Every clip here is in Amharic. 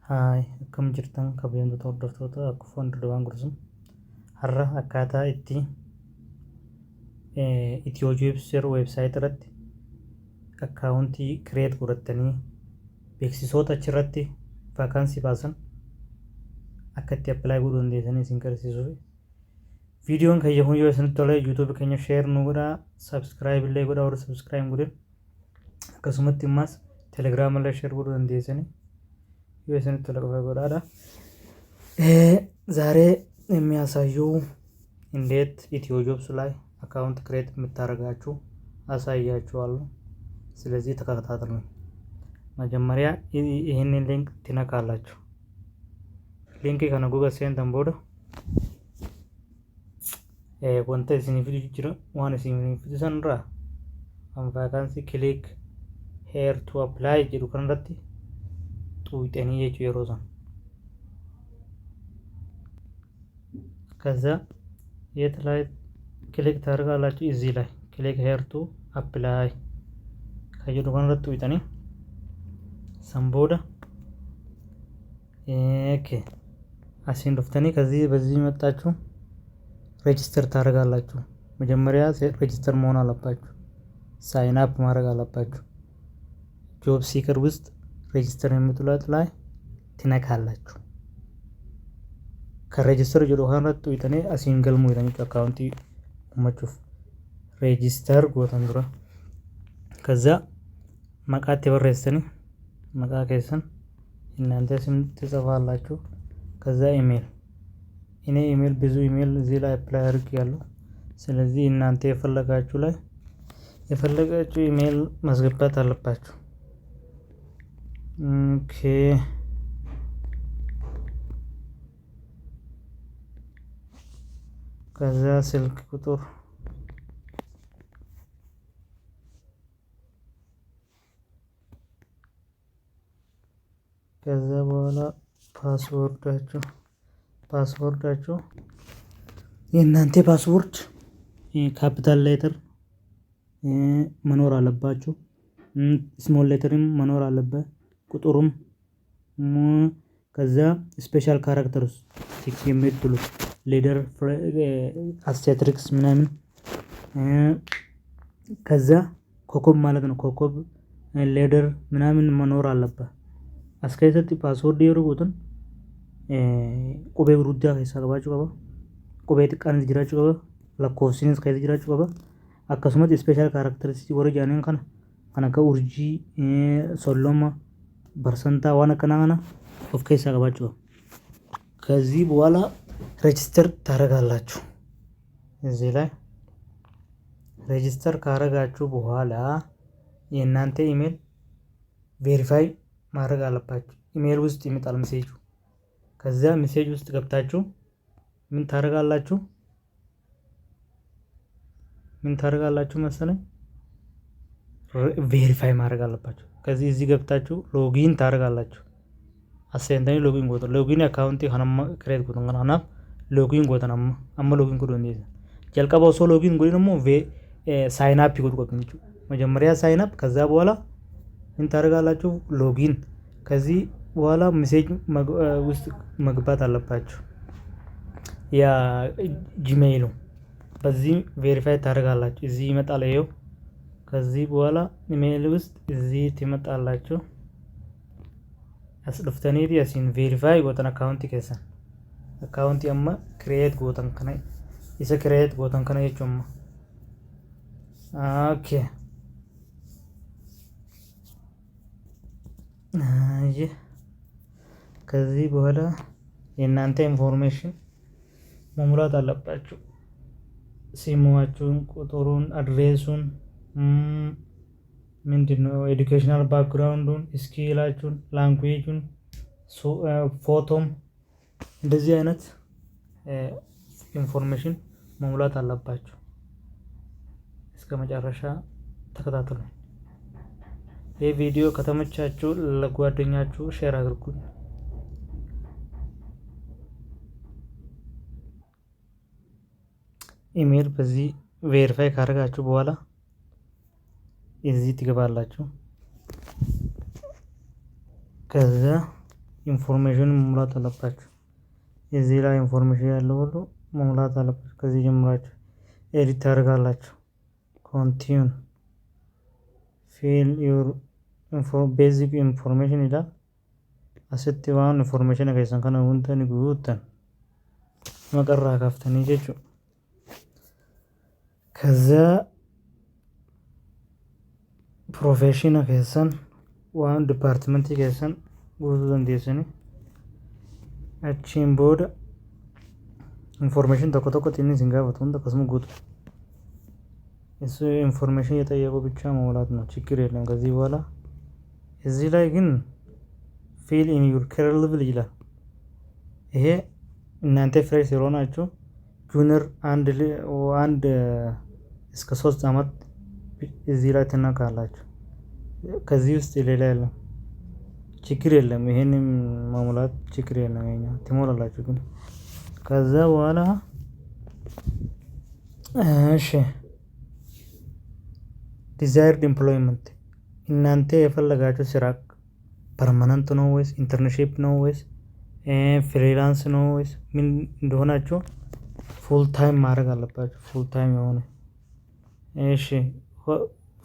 Haay, akkam jirtan kabajamtoota hordoftoota Akkufoo Dirribii Gursum. Har'a akkaataa itti Itiyoojiibsir weebsaayit irratti akkaawuntii kireet godhattanii beeksisoota achirratti vaakaansii baasan akka itti appilaayi godhuu dandeessanii isin agarsiisuuf. Viidiyoon keenya kun yoo isinitti tole yuutuubii keenya sheer nu godhaa, sabskiraayib illee godhaa warra sabskiraayib godhin. Akkasumatti immas telegiraam illee sheer godhuu dandeessanii. Yo isinitti tole qofa godhaadha. ዛሬ የሚያሳየው እንዴት ኢትዮ ጆብስ ላይ አካውንት ክሬት የምታደርጋችሁ አሳያችኋለሁ። ስለዚህ ተከታተሉኝ። መጀመሪያ ይሄንን ሊንክ ትነካላችሁ። ሊንክ ከነጉ ሴንተን ቦዶ ወንተ ሲኒፊድ ጅራ ዋን ሲኒፊድ ሰንራ ቫካንሲ ክሊክ ሄር ቱ አፕላይ ጅሩ ከነረቲ ጡይጤኒ የቹ የሮዛን ከዛ የት ላይ ክሊክ ታደርጋላችሁ? እዚህ ላይ ክሊክ ሄር ቱ አፕላይ ከጅሩ ከነረቲ ጡይጤኒ ሰንቦዳ ኦኬ አሲን ዶፍተኒ ከዚህ በዚህ መጣችሁ ሬጂስተር ታደርጋላችሁ። መጀመሪያ ሬጂስተር መሆን አለባችሁ። ሳይን አፕ ማድረግ አለባችሁ። ጆብ ሲከር ውስጥ ሬጂስተር የምትሉት ላይ ትነካላችሁ። ከሬጂስተር ጀዶ ሀንረቱ ይተኔ አሲንገል ሙይተኒ አካውንቲ ኡመቹፍ ሬጂስተር ጎተን ዱራ ከዛ መቃት የበረሰኒ መቃ ከሰን እናንተ ስም ትጽፋላችሁ። ከዛ ኢሜል እኔ ኢሜል ብዙ ኢሜል እዚህ ላይ አፕላይ አድርጌያለሁ። ስለዚህ እናንተ የፈለጋችሁ ላይ የፈለጋችሁ ኢሜል ማስገባት አለባችሁ። ኦኬ ከዛ ስልክ ቁጥር ከዛ በኋላ ፓስወርዳችሁ የእናንተ ፓስወርድ ካፒታል ሌተር መኖር አለባችሁ። ስሞል ሌተርም መኖር አለበት። ቁጥሩም ከዛ ስፔሻል ካራክተርስ የምትሉት ሌደር አስቴሪክስ ምናምን ከዛ ኮኮብ ማለት ነው። ኮኮብ ሌደር ምናምን መኖር አለበት። አስከይሰት ፓስወርድ ይሩጉትን ቁቤ ብሩዳ ከይሳቀባችሁ ቀባ ቁቤ ጥቃን ጅራችሁ ቀባ ለኮሲንስ ከይዝ ጅራችሁ ቀባ አከሱመት ስፔሻል ካራክተርስ ወረጃኔን ከነከ ኡርጂ ሶሎማ በርሰንታ ዋና ከናና ኦፍ ከይሳቀባችሁ ከዚህ በኋላ ሬጂስተር ታደርጋላችሁ። እዚህ ላይ ሬጂስተር ካረጋችሁ በኋላ የእናንተ ኢሜል ቬሪፋይ ማድረግ አለባችሁ። ኢሜል ውስጥ ይመጣል ሜሴጁ። ከዛ ሜሴጅ ውስጥ ገብታችሁ ምን ታደርጋላችሁ መሰለኝ ቬሪፋይ ማድረግ አለባችሁ። ከዚህ እዚህ ገብታችሁ ሎጊን ታደርጋላችሁ። አሴንተኒ ሎጊን ጎቶ ሎጊን አካውንት ሀናማ ክሬት ጎቶ ገናና ሎጊን ጎቶ አማ ሎጊን ጎቶ እንዴ ጀልቀባው ሶ ሎጊን ጎቶ ደግሞ ሳይን አፕ ጎቶ ጎቶ መጀመሪያ ሳይን አፕ ከዛ በኋላ ምን ታደርጋላችሁ ሎጊን። ከዚህ በኋላ ሜሴጅ ውስጥ መግባት አለባችሁ። ያ ጂሜይሉ በዚህ ቬሪፋይ ታደርጋላችሁ። እዚህ ይመጣል ይሄው። ከዚህ በኋላ ኢሜይል ውስጥ እዚህ ትመጣላችሁ። አስደፍተኒዲ ያሲን ቬሪፋይ ጎተን አካውንት ከሰን አካውንት ያማ ክሬት ጎተን ከነ ኢሰ ክሬት ጎተን ከነ የቹማ ኦኬ አይ ከዚህ በኋላ የእናንተ ኢንፎርሜሽን መሙላት አለባችሁ። ሲሙዋችሁን፣ ቁጥሩን፣ አድሬሱን ምንድነው ኤዱኬሽናል ባክግራውንዱን፣ ስኪላችሁን፣ ላንጉዌጁን፣ ፎቶም እንደዚህ አይነት ኢንፎርሜሽን መሙላት አለባችሁ። እስከ መጨረሻ ተከታተሉ። ይህ ቪዲዮ ከተመቻችሁ ለጓደኛችሁ ሼር አድርጉት። ኢሜል በዚህ ቬሪፋይ ካደረጋችሁ በኋላ እዚህ ትገባላችሁ። ከዛ ኢንፎርሜሽን መሙላት አለባችሁ። እዚህ ላይ ኢንፎርሜሽን ያለው ሁሉ መሙላት አለባችሁ። ከዚህ ጀምራችሁ ኤዲት ታደርጋላችሁ። ኮንቲኒው ፊል ዩር ቤዚክ ኢንፎርሜሽን ይላል። asitti waan information keessan kana wanta ni guutan maqarraa kaaftanii jechuudha. ከዛ ፕሮፌሽና keessan waan dipaartimentii keessan guutuu dandeessanii achiin booda ኢንፎርሜሽን tokko ትንሽ isin gaafatu hunda akkasuma guutu. እሱ ኢንፎርሜሽን የጠየቁ ብቻ መሙላት ነው፣ ችግር የለም። ከዚህ በኋላ እዚህ ላይ ግን ፊል ኢን ዩር ከረንት ሌቭል ይላል። ይሄ እናንተ ፍሬሽ ስለሆናችሁ ጁኒየር አንድ እስከ 3 አመት እዚህ ላይ ትነካላችሁ። ከዚህ ውስጥ ሌላ የለም፣ ችግር የለም። ይሄንን መሙላት ችግር የለም፣ የኛ ትሞላላችሁ። ግን ከዛ በኋላ እሺ ዲዛይርድ ኤምፕሎይመንት እናንተ የፈለጋችሁ ስራ ፐርማነንት ነው ወይስ ኢንተርንሺፕ ነው ወይስ ፍሪላንስ ነው ወይስ ምን እንደሆናችሁ ፉል ታይም ማድረግ አለባችሁ። ፉል ታይም የሆነ እሺ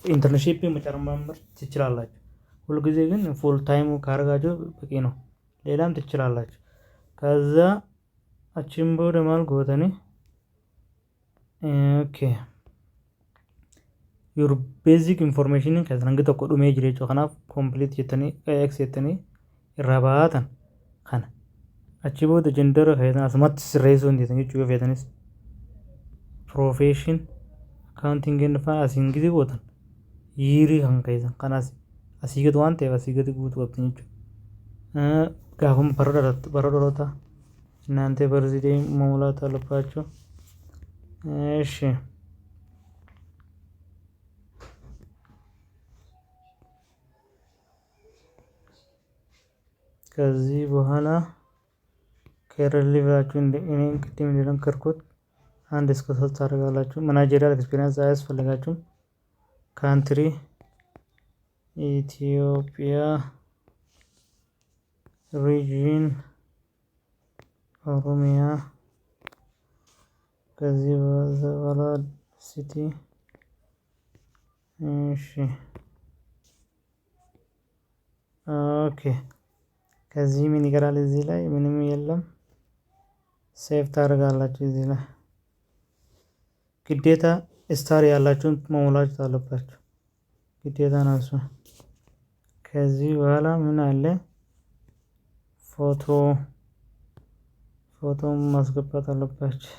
ኢንተርንሺፕ መጨመር ትችላላችሁ። ሁሉ ጊዜ ግን ፉል ታይም ካደረጋችሁ በቂ ነው። ሌላም ትችላላችሁ። ከዛ አቺምቦ ደማል ጎተኒ ኦኬ ዩር ቤዚክ ኢንፎርሜሽን ከዛንገ ተቆዱ ሜጅሬቾ ከናፍ ኮምፕሊት የተኒ ኤክስ የተኒ ኢራባታን ከነ አቺቦ ጀንደር ከይና ስማት ስሬዞ እንዴት ነው ፌተኒስ ፕሮፌሽን አካውንቲንግ እና ፋይናንስ እንግዲህ ቦታን ይሪ ከንከይዘን ከናስ አሲገት ዋንቴ አሲገት ጉት ወጥኝቹ ጋሁም በረዶታ እናንተ በርዚዴ መሙላት አለባችሁ። እሺ ከዚህ በኋላ ከረንት ሌቭላችሁ እኔ ቅድም እንደነገርኩት 1 እስከ 3 ታደርጋላችሁ። ማናጀሪያል ኤክስፒሪየንስ አያስፈልጋችሁም። ካንትሪ ኢትዮጵያ፣ ሪጅን ኦሮሚያ፣ ከዚህ በኋላ ሲቲ እሺ ኦኬ ከዚህ ምን ይቀራል? እዚህ ላይ ምንም የለም። ሴቭ ታደርጋላችሁ። እዚህ ላይ ግዴታ ስታር ያላችሁን መሙላት አለባችሁ፣ ግዴታ ነው እሱ። ከዚህ በኋላ ምን አለ? ፎቶ ማስገባት አለባችሁ።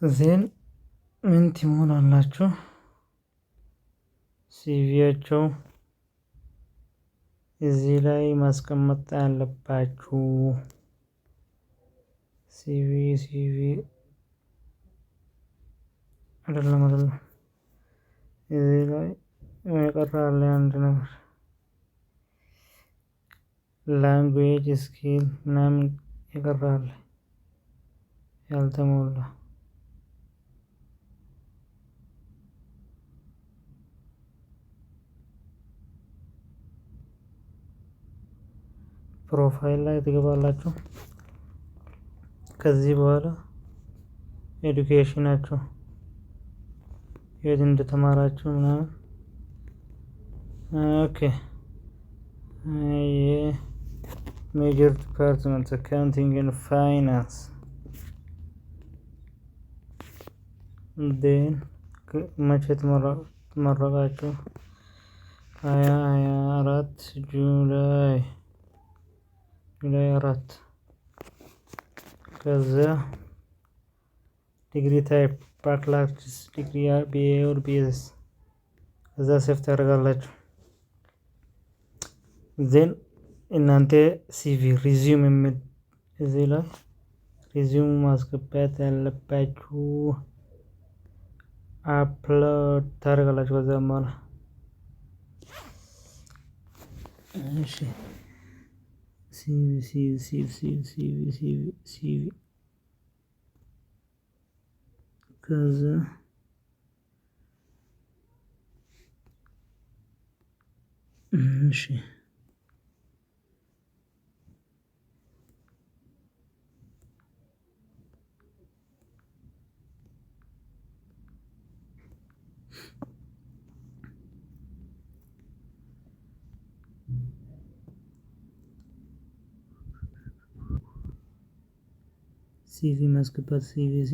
ዜን ምን ትሞላላችሁ? ሲቪያቸው እዚህ ላይ ማስቀመጥ ያለባችሁ። ሲቪ አይደለም እዚህ ላይ የቀራለ አንድ ነገር ላንጉዌጅ ስኪል ምናምን የቀራለ ያልተሞላ ፕሮፋይል ላይ ትገባላችሁ። ከዚህ በኋላ ኤዱኬሽናችሁ የት እንደተማራችሁ ምናምን Okay. Yeah. Major departments, accounting and finance. Then መቼ ተመረቃችሁ? 2024 ጁላይ 4 ከዛ ዲግሪ ታይፕ ባክላርስ ዲግሪ BA or BS ከዛ ሴፍ ታደርጋላችሁ። ዜን እናንተ CV ሪዚዩም የሚል እዚህ ላይ ሪዚዩም ማስገባት ያለባችሁ አፕሎድ ታደርጋላችሁ። ከዛ በኋላ እሺ CV ከዛ እሺ CV ማስገባት CV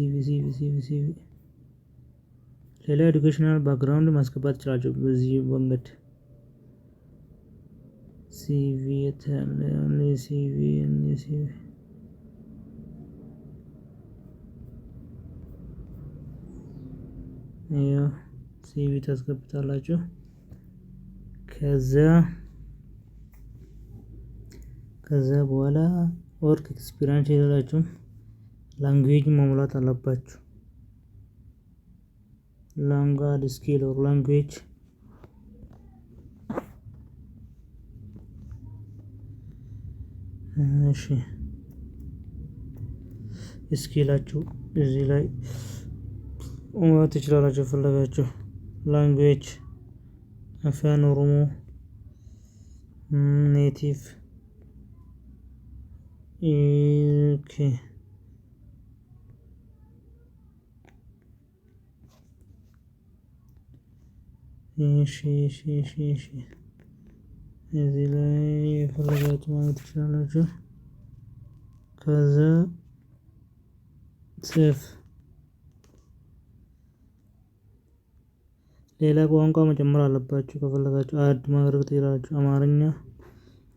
ሌላ ኤዱኬሽናል ባክግራውንድ ማስገባት ይችላችሁ በዚህ መንገድ። CV CV ታስገብታላችሁ። ከዛ በኋላ ወርክ ኤክስፒሪየንስ ይላችሁ ላንጉዌጅ መሙላት አለባችሁ። ላንጓጅ ስኪል ኦር ላንጉዌጅ እሺ ስኪላችሁ እዚህ ላይ መሙላት ትችላላችሁ ፈለጋችሁ። ላንጉዌጅ አፋን ኦሮሞ ኔቲቭ ኦኬ እሺ እዚህ ላይ የፈለጋችሁ ማለት ትችላላችሁ። ከዛ ሴፍ ሌላ ቋንቋ መጨመር አለባችሁ ከፈለጋችሁ አድ ማድረግ ትችላላችሁ። አማርኛ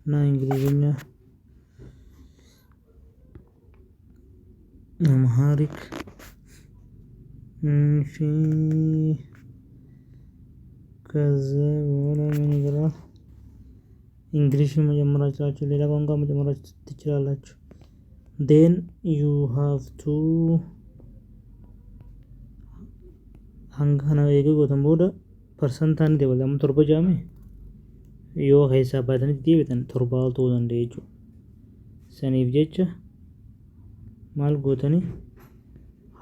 እና እንግሊዝኛ አምሃሪክ እሺ ከዛ በኋላ ምን ይላል? እንግሊዝኛ መጨመር ትችላላችሁ። ሌላ ቋንቋ መጨመር ትችላላችሁ። then you have to hangana eeguutan booda percentaan dabalamu torba jaame yoo hisaabatanitti deebitan torbaa ta'uu danda'a jechuudha. Saniif jecha maal gootanii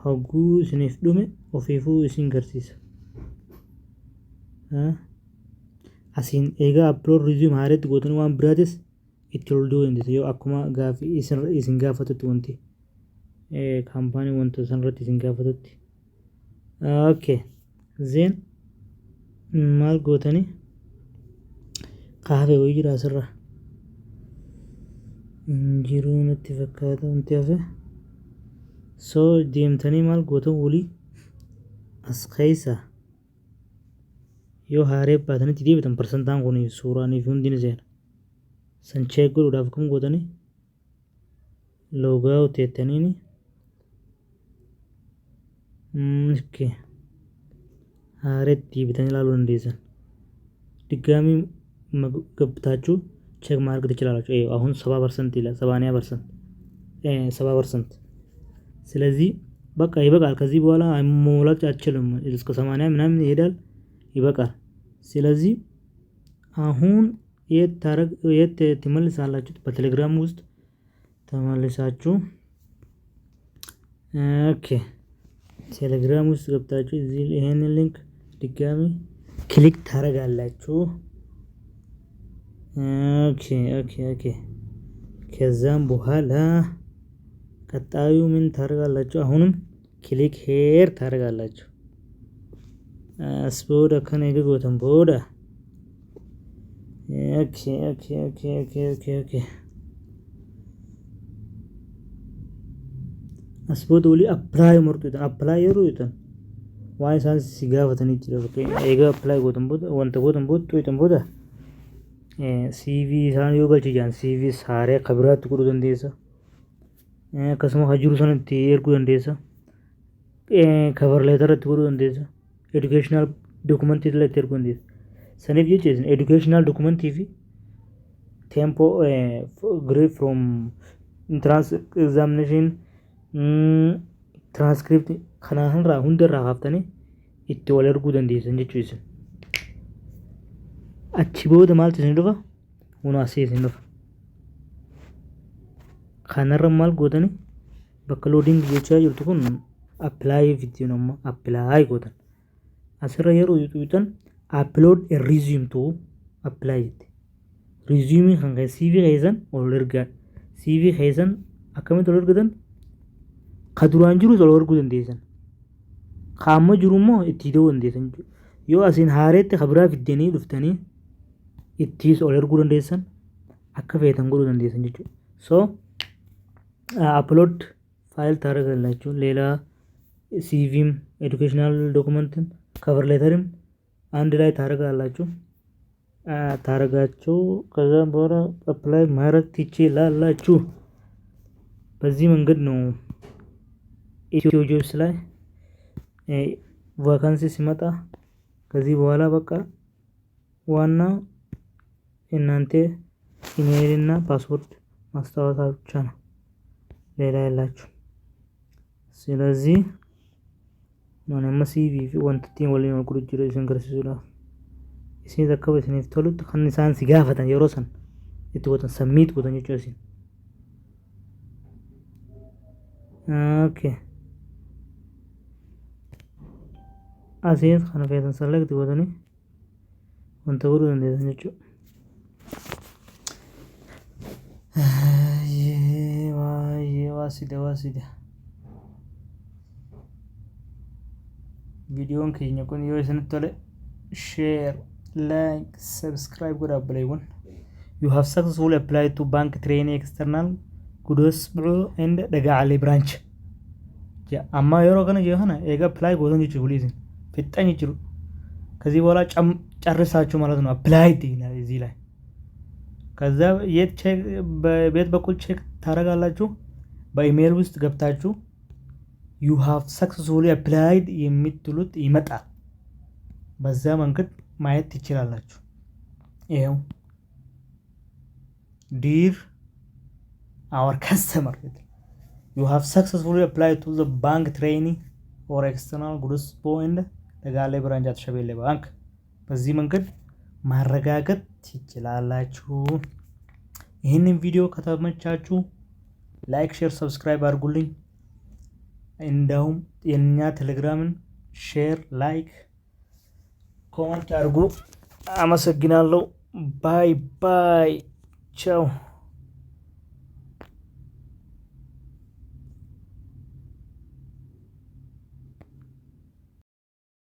hagguu isiniif dhume ofiifuu isin garsiisa. Asiin egaa upload resume haaretti gootanii waan biraatis itti ol deebi'uu dandeessu yoo akkuma gaaffii isin gaafatutti wanti kaampaanii wanta sanarratti isin gaafatutti. Okay. Then maal gootanii kaafee wayii jira asirra jiruu natti fakkaata wanti hafe so deemtanii maal gootan walii as keessa yoo haaree baatanitti deebitan persentaan kun suuraanii fi hundi ni seena. San check godhuudhaaf akkam gootanii loogaa hojjettanii okay haaretti deebitanii ilaaluu dandeessan. ድጋሚ ገብታችሁ ቼክ ማድረግ ትችላላችሁ። አሁን 70% ይላል 80% 70%። ስለዚህ በቃ ይበቃል። ከዚህ በኋላ መሙላት አትችልም። እስከ 80 ምናምን ይሄዳል። ይበቃል። ስለዚህ አሁን የት ትመልሳላችሁ? በቴሌግራም ውስጥ ተመልሳችሁ ኦኬ ቴሌግራም ውስጥ ገብታችሁ እዚህ ይሄንን ሊንክ ድጋሚ ክሊክ ታደርጋላችሁ። ኦኬ ከዛም በኋላ ቀጣዩ ምን ታደርጋላችሁ? አሁንም ክሊክ ሄር ታደርጋላችሁ። አስቦዳ ከነገ ጎተን ቦዳ Okay. Asboota walii apply murtuutan apply yeroo yuutan waan isaan si gaafatanii jira fakkeenya eegaa apply gootan booda wanta gootan booda CV isaan yoo galchi jaan CV saaree akka biraatti godhuu dandeessa. Akkasuma hajjiru sanatti erguu dandeessa. Cover letter itti godhuu dandeessa. Educational document illee itti erguu dandeessa. Saniif jecha isin educational document fi tempo grade from entrance examination transcript kanaan hundarraa haaftanii itti wal erguu dandeessan jechuu isin. Achi booda maaltu isin dhufa? Hunaasee isin dhufa. Kanarra maal gootanii bakka loading jechaa jirtu kun apply vittiin amma apply gootan. Asirra yeroo yuutan upload a resume to apply it. Resume kan CV keessan ol ergaa. CV keessan akkamitti ol ergatan? Ka duraan jiru ol erguu dandeessan. Ka amma jiru immoo itti hidhuu dandeessan. Yoo asiin haareetti ka biraa fiddanii dhuftanii ittiis ol erguu dandeessan akka feetan godhuu dandeessan jechuudha. So upload file taarikalla jechuun leelaa CVም educational documenትን cover letterም አንድ ላይ ታረጋላችሁ ታረጋችሁ ከዛ በኋላ አፕላይ ማድረግ ትችላላችሁ። በዚህ መንገድ ነው ኢትዮ ጆብስ ላይ ቫካንሲ ሲመጣ ከዚህ በኋላ በቃ ዋና እናንተ ኢሜይል እና ፓስወርድ ማስታወስ ብቻ ነው ሌላ ያላችሁ። ስለዚህ ማንማ CV fi wanti waliin wal gurguruu jiru isin garsiisuudhaaf isin akka isiniif tolutti kan isaan si gaafatan yeroo san itti gootan submit gootan jechuudha isin. Okay. Asiin kana feetan select gootanii wanta godhuu dandeessan jechuudha. Waasida. Videoon keenya kun yoo isinitti tole share, like, subscribe godhaa obboleewwan. You have successfully applied to bank training external Gudosbro and Dagaalee branch. amma yeroo kana jeehana eega apply gootan jechuudha buliisin fixxan jechuudha. ከዚህ በኋላ ጨርሳችሁ ማለት ነው apply ይላል እዚህ ላይ። ከዛ የት ቼክ በቤት በኩል ቼክ ታረጋላችሁ። በኢሜል ውስጥ ገብታችሁ you have successfully applied የምትሉት ይመጣል። በዛ መንገድ ማየት ትችላላችሁ። ይሄው dear our customer you have successfully applied to the bank training or external Gudosbro and Dagaalee branch at ሸቤሌ ባንክ በዚህ መንገድ ማረጋገጥ ትችላላችሁ። ይህንን ቪዲዮ ከተመቻችሁ ላይክ፣ ሼር፣ ሰብስክራይብ አድርጉልኝ። እንደውም የኛ ቴሌግራምን ሼር፣ ላይክ፣ ኮሜንት አድርጉ። አመሰግናለሁ። ባይ ቻው።